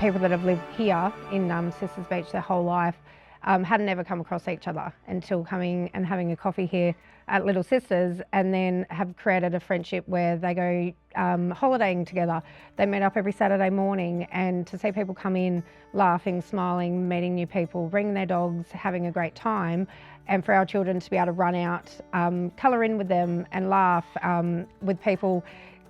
people that have lived here in Sisters Beach their whole life hadn't ever come across each other until coming and having a coffee here at Little Sisters, and then have created a friendship where they go holidaying together. They meet up every Saturday morning, and to see people come in laughing, smiling, meeting new people, bringing their dogs, having a great time, and for our children to be able to run out, colour in with them and laugh with people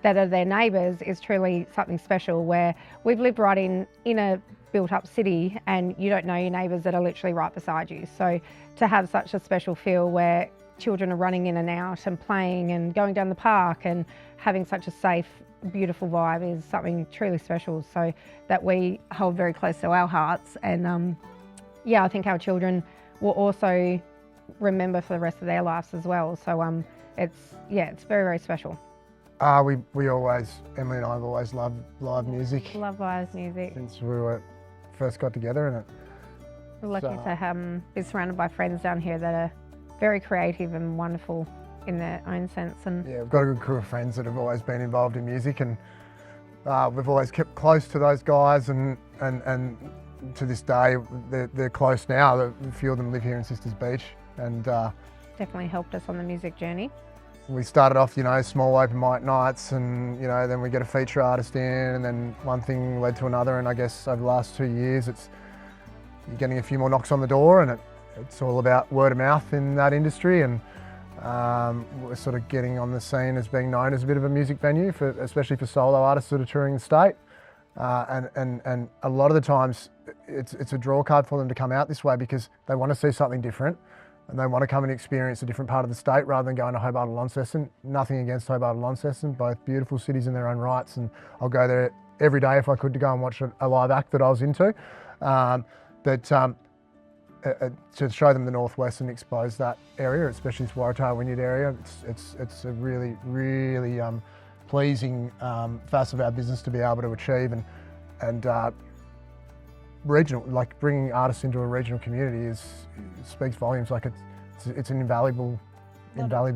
that are their neighbours is truly something special, where we've lived right in a built-up city and you don't know your neighbours that are literally right beside you. So to have such a special feel where children are running in and out and playing and going down the park and having such a safe, beautiful vibe is something truly special, so that we hold very close to our hearts. And yeah, I think our children will also remember for the rest of their lives as well. So it's very, very special. We always, Emily and I have always loved live music. Love live music. Since we first got together, and we're lucky to be surrounded by friends down here that are very creative and wonderful in their own sense. And yeah, we've got a good crew of friends that have always been involved in music, and we've always kept close to those guys, and to this day they're close now. A few of them live here in Sisters Beach, and definitely helped us on the music journey. We started off, small open mic nights, and then we get a feature artist in, and then one thing led to another, and I guess over the last 2 years you're getting a few more knocks on the door, and it's all about word of mouth in that industry, and we're sort of getting on the scene as being known as a bit of a music venue, especially for solo artists that are touring the state, and a lot of the times it's a draw card for them to come out this way because they want to see something different. And they want to come and experience a different part of the state rather than going to Hobart or Launceston. Nothing against Hobart or Launceston, both beautiful cities in their own rights, and I'll go there every day if I could to go and watch a live act that I was into. But to show them the North West and expose that area, especially this Waratah-Wynyard area, it's a really, really pleasing facet of our business to be able to achieve, and regional, like bringing artists into a regional community speaks volumes. Like it's an invaluable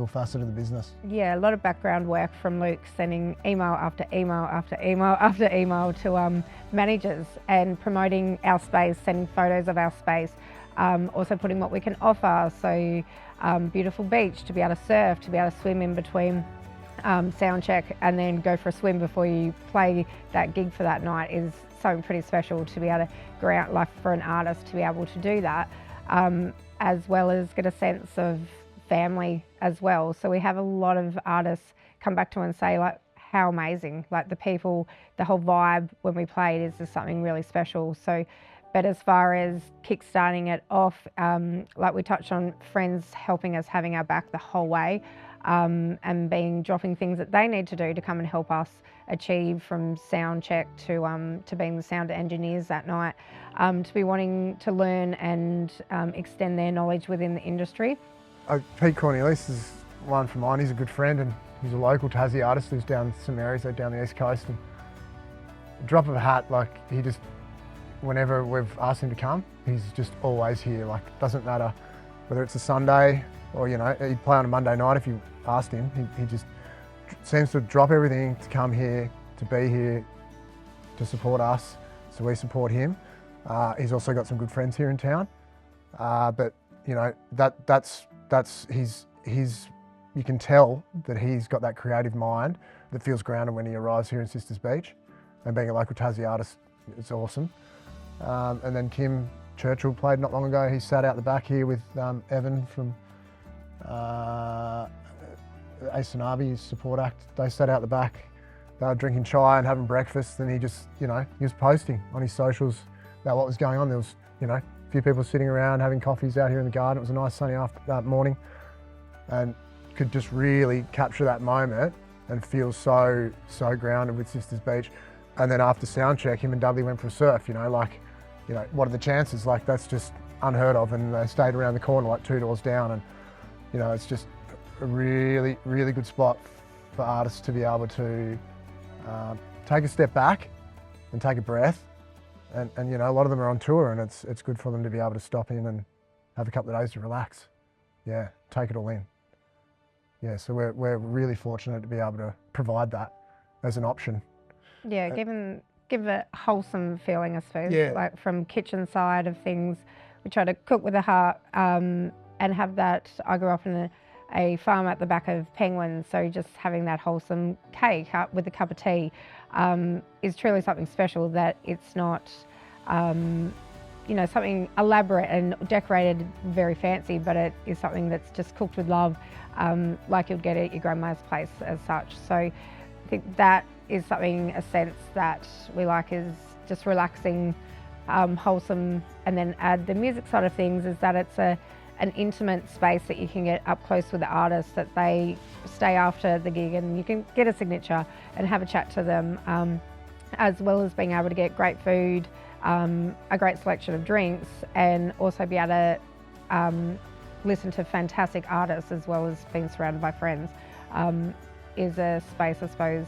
facet of the business. Yeah, a lot of background work from Luke, sending email after email after email after email to managers and promoting our space, sending photos of our space, also putting what we can offer. So beautiful beach to be able to surf, to be able to swim in between sound check and then go for a swim before you play that gig for that night is something pretty special, to be able to go out, like for an artist to be able to do that, as well as get a sense of family as well. So we have a lot of artists come back to and say like how amazing, like the people, the whole vibe when we played is just something really special. So, but as far as kick-starting it off, like we touched on, friends helping us, having our back the whole way, and dropping things that they need to do to come and help us achieve, from sound check to being the sound engineers that night, to be wanting to learn and extend their knowledge within the industry. Pete Cornelius is one for mine. He's a good friend, and he's a local Tassie artist who's down St Mary's, down the east coast. And drop of a hat, like he just, whenever we've asked him to come, he's just always here. Like doesn't matter whether it's a Sunday or he'd play on a Monday night if you asked him. He just seems to drop everything to come here, to be here, to support us. So we support him. He's also got some good friends here in town, but that's his. You can tell that he's got that creative mind that feels grounded when he arrives here in Sisters Beach, and being a local Tassie artist, it's awesome. And then Kim Churchill played not long ago. He sat out the back here with Evan from Ace and Arby's support act. They sat out the back. They were drinking chai and having breakfast, and he just, he was posting on his socials about what was going on. There was, a few people sitting around having coffees out here in the garden. It was a nice sunny morning, and could just really capture that moment and feel so grounded with Sisters Beach. And then after sound check, him and Dudley went for a surf. What are the chances? Like that's just unheard of. And they stayed around the corner, like 2 doors down, and it's just a really, really good spot for artists to be able to take a step back and take a breath. And a lot of them are on tour, and it's good for them to be able to stop in and have a couple of days to relax. Yeah, take it all in. Yeah, so we're really fortunate to be able to provide that as an option. Yeah, given give a wholesome feeling, I suppose. Yeah. Like from kitchen side of things, we try to cook with a heart and have that. I grew up in a farm at the back of Penguin, so just having that wholesome cake with a cup of tea is truly something special. That it's not, you know, something elaborate and decorated very fancy, but it is something that's just cooked with love, like you'd get at your grandma's place as such. So I think that is something, a sense that we like, is just relaxing, wholesome, and then add the music side of things, is that it's an intimate space that you can get up close with the artists, that they stay after the gig and you can get a signature and have a chat to them, as well as being able to get great food, a great selection of drinks, and also be able to listen to fantastic artists as well as being surrounded by friends, is a space, I suppose.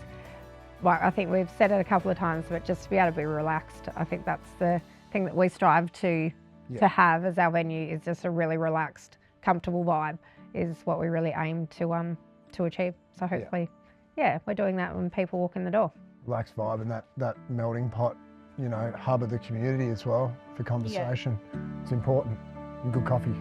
Well, I think we've said it a couple of times, but just to be able to be relaxed, I think that's the thing that we strive to have as our venue, is just a really relaxed, comfortable vibe is what we really aim to achieve. So hopefully, we're doing that when people walk in the door. Relaxed vibe, and that melting pot, you know, hub of the community as well for conversation. It's important. And good coffee.